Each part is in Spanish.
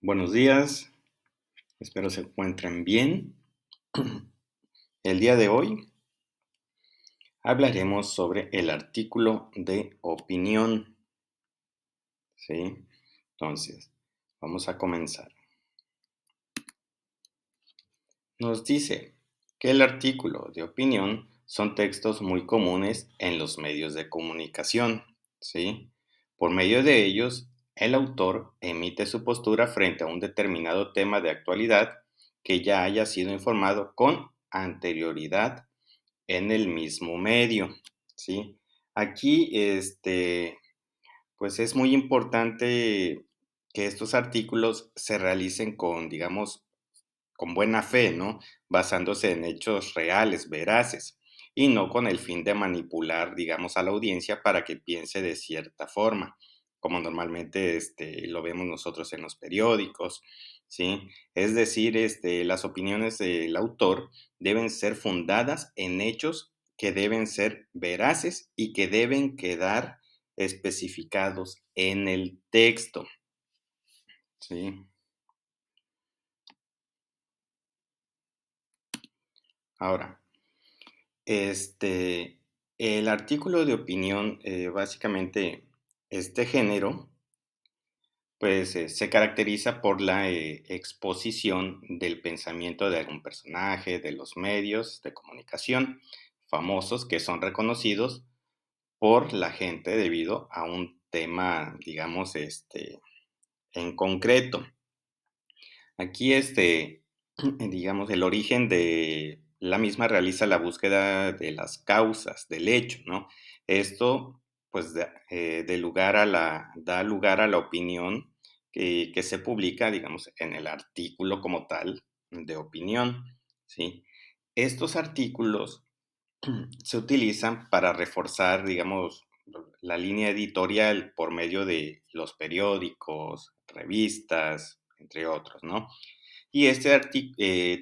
Buenos días, espero se encuentren bien. El día de hoy hablaremos sobre el artículo de opinión, ¿sí? Entonces, vamos a comenzar. Nos dice que el artículo de opinión son textos muy comunes en los medios de comunicación, ¿sí? Por medio de ellos, el autor emite su postura frente a un determinado tema de actualidad que ya haya sido informado con anterioridad en el mismo medio, ¿sí? Aquí, pues es muy importante que estos artículos se realicen con, digamos, con buena fe, ¿no? Basándose en hechos reales, veraces, y no con el fin de manipular, digamos, a la audiencia para que piense de cierta forma, como normalmente lo vemos nosotros en los periódicos, ¿sí? Es decir, las opiniones del autor deben ser fundadas en hechos que deben ser veraces y que deben quedar especificados en el texto, ¿sí? Ahora, Este, el artículo de opinión, básicamente, este género, pues, se caracteriza por la exposición del pensamiento de algún personaje, de los medios de comunicación famosos que son reconocidos por la gente debido a un tema, digamos, en concreto. Aquí, digamos, el origen de la misma realiza la búsqueda de las causas del hecho, ¿no? Esto, pues, da lugar a la opinión que se publica, digamos, en el artículo como tal de opinión, ¿sí? Estos artículos se utilizan para reforzar, digamos, la línea editorial por medio de los periódicos, revistas, entre otros, ¿no? Y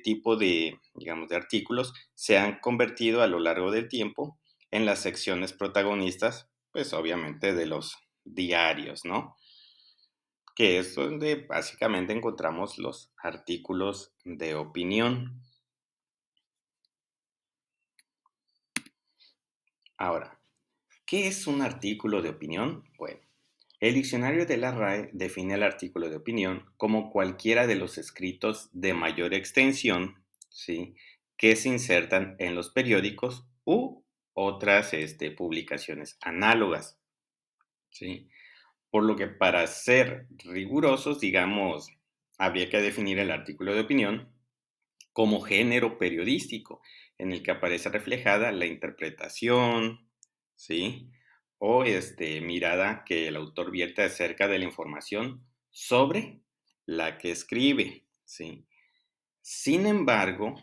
tipo de, digamos, de artículos se han convertido a lo largo del tiempo en las secciones protagonistas, pues obviamente de los diarios, ¿no? Que es donde básicamente encontramos los artículos de opinión. Ahora, ¿qué es un artículo de opinión? Bueno, el diccionario de la RAE define el artículo de opinión como cualquiera de los escritos de mayor extensión, ¿sí? Que se insertan en los periódicos u otras publicaciones análogas, ¿sí? Por lo que para ser rigurosos, digamos, habría que definir el artículo de opinión como género periodístico en el que aparece reflejada la interpretación, ¿sí? O mirada que el autor vierte acerca de la información sobre la que escribe, ¿sí? Sin embargo,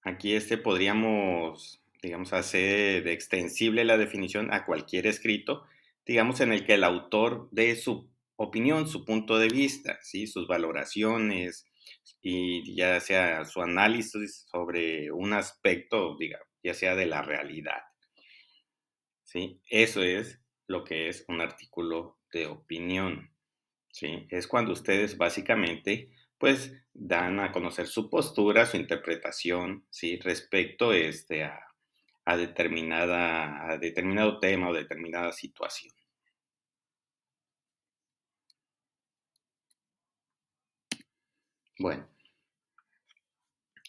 aquí podríamos, digamos, hacer extensible la definición a cualquier escrito, digamos, en el que el autor dé su opinión, su punto de vista, ¿sí? Sus valoraciones y ya sea su análisis sobre un aspecto, digamos, ya sea de la realidad, ¿sí? Eso es lo que es un artículo de opinión. Sí, es cuando ustedes básicamente, pues, dan a conocer su postura, su interpretación, ¿sí? Respecto, a determinado tema o determinada situación. Bueno,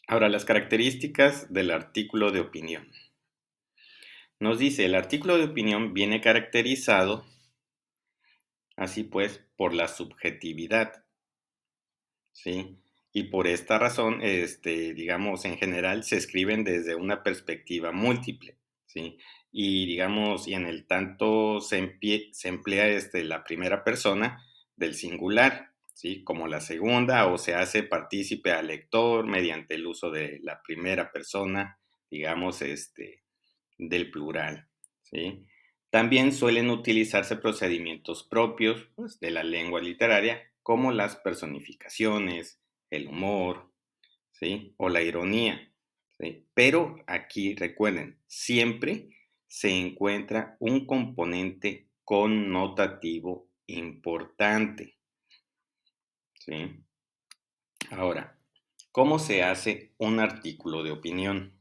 ahora las características del artículo de opinión. Nos dice, el artículo de opinión viene caracterizado, así pues, por la subjetividad, ¿sí? Y por esta razón, digamos, en general se escriben desde una perspectiva múltiple, ¿sí? Y digamos, y en el tanto se emplea la primera persona del singular, ¿sí? Como la segunda, o se hace partícipe al lector mediante el uso de la primera persona, digamos, del plural, ¿sí? También suelen utilizarse procedimientos propios, pues, de la lengua literaria, como las personificaciones, el humor, ¿sí? O la ironía, ¿sí? Pero aquí recuerden, siempre se encuentra un componente connotativo importante, ¿sí? Ahora, ¿cómo se hace un artículo de opinión?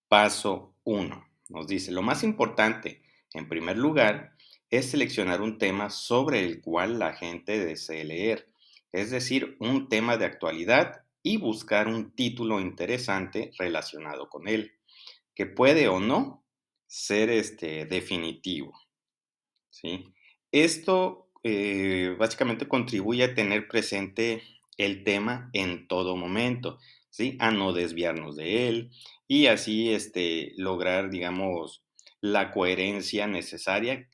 Paso uno. Nos dice, lo más importante, en primer lugar, es seleccionar un tema sobre el cual la gente desee leer, es decir, un tema de actualidad y buscar un título interesante relacionado con él, que puede o no ser definitivo. ¿Sí? Esto básicamente contribuye a tener presente el tema en todo momento, ¿sí? A no desviarnos de él y así lograr, digamos, la coherencia necesaria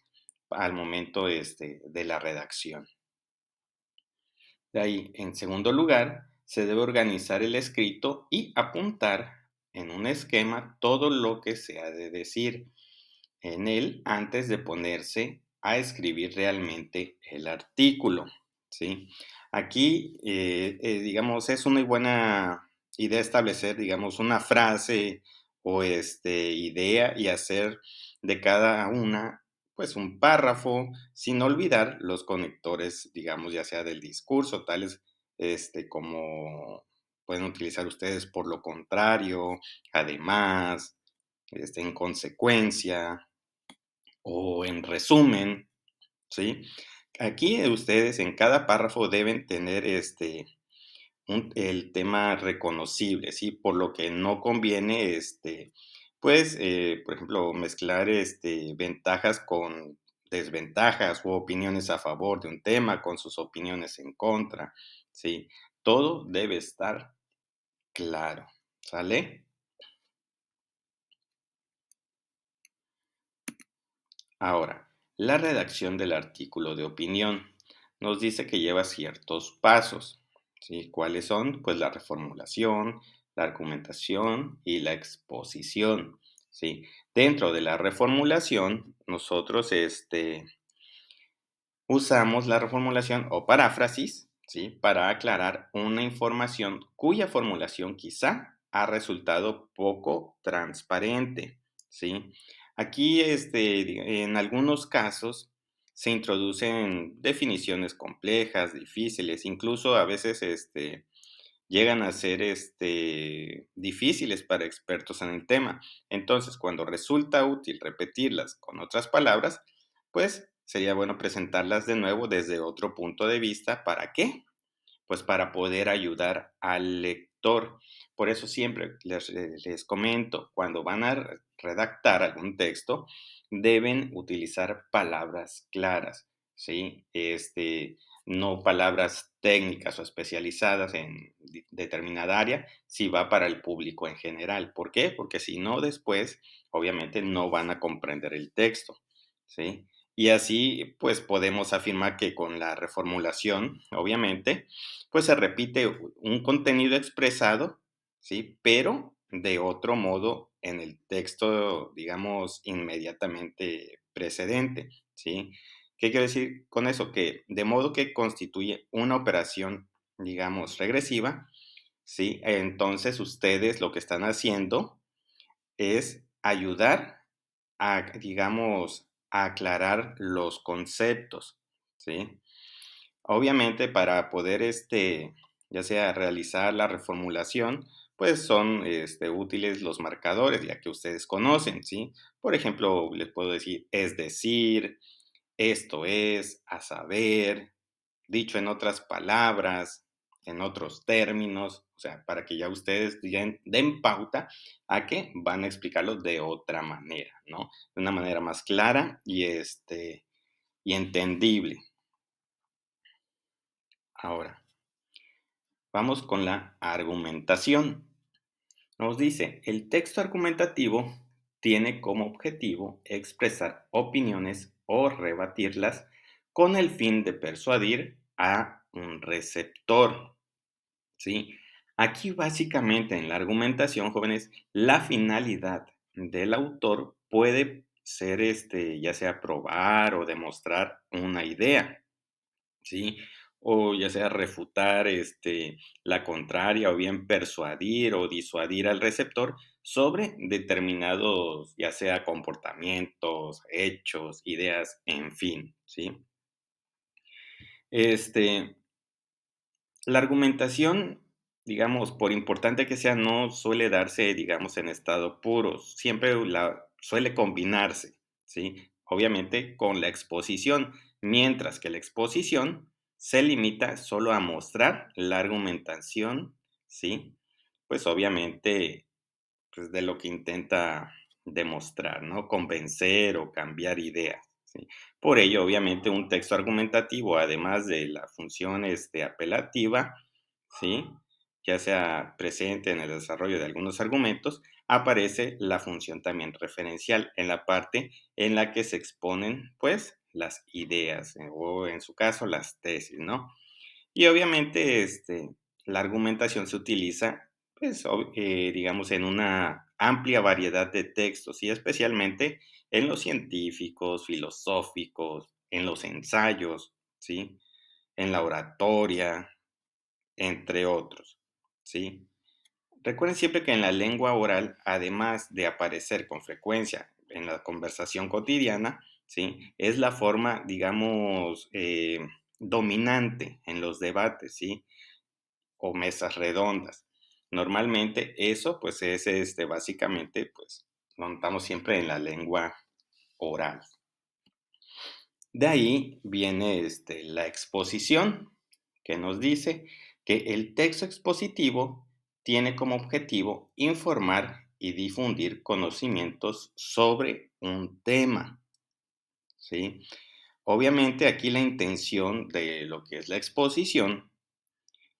al momento de la redacción. De ahí, en segundo lugar, se debe organizar el escrito y apuntar en un esquema todo lo que se ha de decir en él antes de ponerse a escribir realmente el artículo, ¿sí? Aquí, digamos, es una buena idea establecer, digamos, una frase o idea y hacer de cada una, pues, un párrafo, sin olvidar los conectores, digamos, ya sea del discurso, tales como pueden utilizar ustedes por lo contrario, además, en consecuencia, o en resumen, ¿sí? Aquí ustedes en cada párrafo deben tener el tema reconocible, ¿sí? Por lo que no conviene, pues, por ejemplo, mezclar ventajas con desventajas o opiniones a favor de un tema con sus opiniones en contra, ¿sí? Todo debe estar claro, ¿sale? Ahora, la redacción del artículo de opinión nos dice que lleva ciertos pasos, ¿sí? ¿Cuáles son? Pues la reformulación, la argumentación y la exposición, ¿sí? Dentro de la reformulación, nosotros usamos la reformulación o paráfrasis, ¿sí? Para aclarar una información cuya formulación quizá ha resultado poco transparente, ¿sí? Aquí, en algunos casos se introducen definiciones complejas, difíciles, incluso a veces, llegan a ser, difíciles para expertos en el tema. Entonces, cuando resulta útil repetirlas con otras palabras, pues sería bueno presentarlas de nuevo desde otro punto de vista. ¿Para qué? Pues para poder ayudar al lector. Por eso siempre les comento, cuando van a redactar algún texto, deben utilizar palabras claras, ¿sí? No palabras técnicas o especializadas en determinada área, si va para el público en general. ¿Por qué? Porque si no, después, obviamente, no van a comprender el texto, ¿sí? Y así, pues podemos afirmar que con la reformulación, obviamente, pues se repite un contenido expresado, ¿sí? Pero de otro modo en el texto, digamos, inmediatamente precedente, ¿sí? ¿Qué quiero decir con eso? Que de modo que constituye una operación, digamos, regresiva, ¿sí? Entonces ustedes lo que están haciendo es ayudar a, digamos, a aclarar los conceptos, ¿sí? Obviamente, para poder, ya sea realizar la reformulación, pues son útiles los marcadores, ya que ustedes conocen, ¿sí? Por ejemplo, les puedo decir, es decir, esto es, a saber, dicho en otras palabras, en otros términos, o sea, para que ya ustedes den pauta a que van a explicarlo de otra manera, ¿no? De una manera más clara y entendible. Ahora, vamos con la argumentación. Nos dice, el texto argumentativo tiene como objetivo expresar opiniones o rebatirlas con el fin de persuadir a un receptor, ¿sí? Aquí básicamente en la argumentación, jóvenes, la finalidad del autor puede ser ya sea probar o demostrar una idea, ¿sí? O ya sea refutar la contraria o bien persuadir o disuadir al receptor sobre determinados, ya sea comportamientos, hechos, ideas, en fin, ¿sí? Este, La argumentación, digamos, por importante que sea, no suele darse, digamos, en estado puro, siempre suele combinarse, ¿sí? Obviamente con la exposición, mientras que la exposición se limita solo a mostrar la argumentación, ¿sí? Pues obviamente pues, de lo que intenta demostrar, ¿no? Convencer o cambiar ideas, ¿sí? Por ello, obviamente, un texto argumentativo, además de la función apelativa, ¿sí? Ya sea presente en el desarrollo de algunos argumentos, aparece la función también referencial en la parte en la que se exponen, pues, las ideas, o en su caso, las tesis, ¿no? Y obviamente, la argumentación se utiliza, pues, digamos, en una amplia variedad de textos y especialmente en los científicos, filosóficos, en los ensayos, ¿sí? En la oratoria, entre otros, ¿sí? Recuerden siempre que en la lengua oral, además de aparecer con frecuencia en la conversación cotidiana, ¿sí? Es la forma, digamos, dominante en los debates, ¿sí? O mesas redondas. Normalmente eso, pues, es, básicamente, pues, lo notamos siempre en la lengua oral. De ahí viene, la exposición, que nos dice que el texto expositivo tiene como objetivo informar y difundir conocimientos sobre un tema, ¿sí? Obviamente, aquí la intención de lo que es la exposición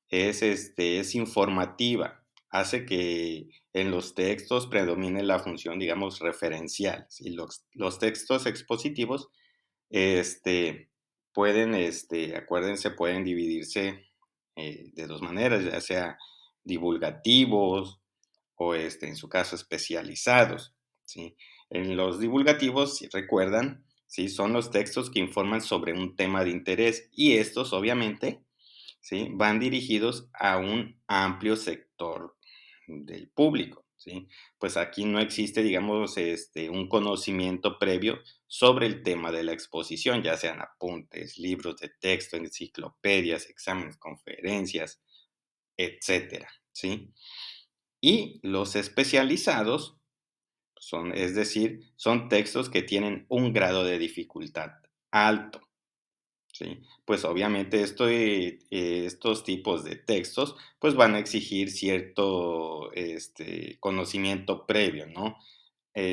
es informativa, hace que en los textos predomine la función, digamos, referencial, ¿sí? Los textos expositivos, este, pueden, acuérdense, pueden dividirse, de 2 maneras, ya sea divulgativos o, en su caso, especializados, ¿sí? En los divulgativos, si recuerdan, ¿sí? Son los textos que informan sobre un tema de interés y estos, obviamente, ¿sí? Van dirigidos a un amplio sector del público, ¿sí? Pues aquí no existe, digamos, un conocimiento previo sobre el tema de la exposición, ya sean apuntes, libros de texto, enciclopedias, exámenes, conferencias, etcétera, ¿sí? Y los especializados es decir, son textos que tienen un grado de dificultad alto. Sí, pues obviamente estos tipos de textos pues van a exigir cierto conocimiento previo, ¿no?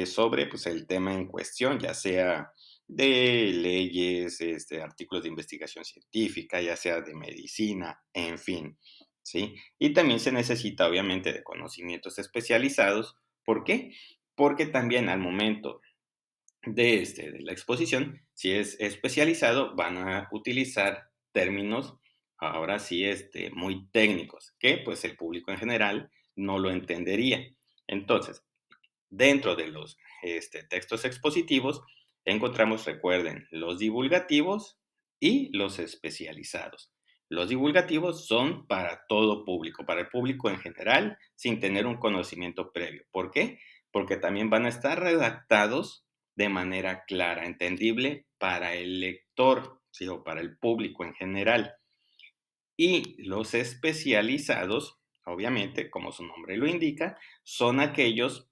Sobre pues el tema en cuestión, ya sea de leyes, artículos de investigación científica, ya sea de medicina, en fin, ¿sí? Y también se necesita obviamente de conocimientos especializados. ¿Por qué? Porque también al momento de la exposición, si es especializado, van a utilizar términos, ahora sí, muy técnicos, que pues el público en general no lo entendería. Entonces, dentro de los textos expositivos, encontramos, recuerden, los divulgativos y los especializados. Los divulgativos son para todo público, para el público en general, sin tener un conocimiento previo. ¿Por qué? Porque también van a estar redactados de manera clara, entendible para el lector, ¿sí? O para el público en general. Y los especializados, obviamente, como su nombre lo indica, son aquellos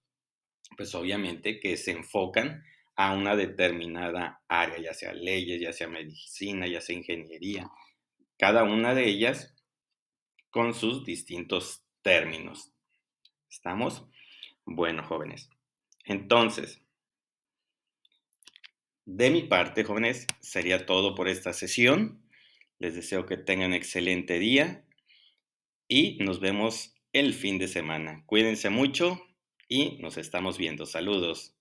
pues obviamente que se enfocan a una determinada área, ya sea leyes, ya sea medicina, ya sea ingeniería, cada una de ellas con sus distintos términos. ¿Estamos? Bueno, jóvenes. Entonces, de mi parte, jóvenes, sería todo por esta sesión. Les deseo que tengan un excelente día y nos vemos el fin de semana. Cuídense mucho y nos estamos viendo. Saludos.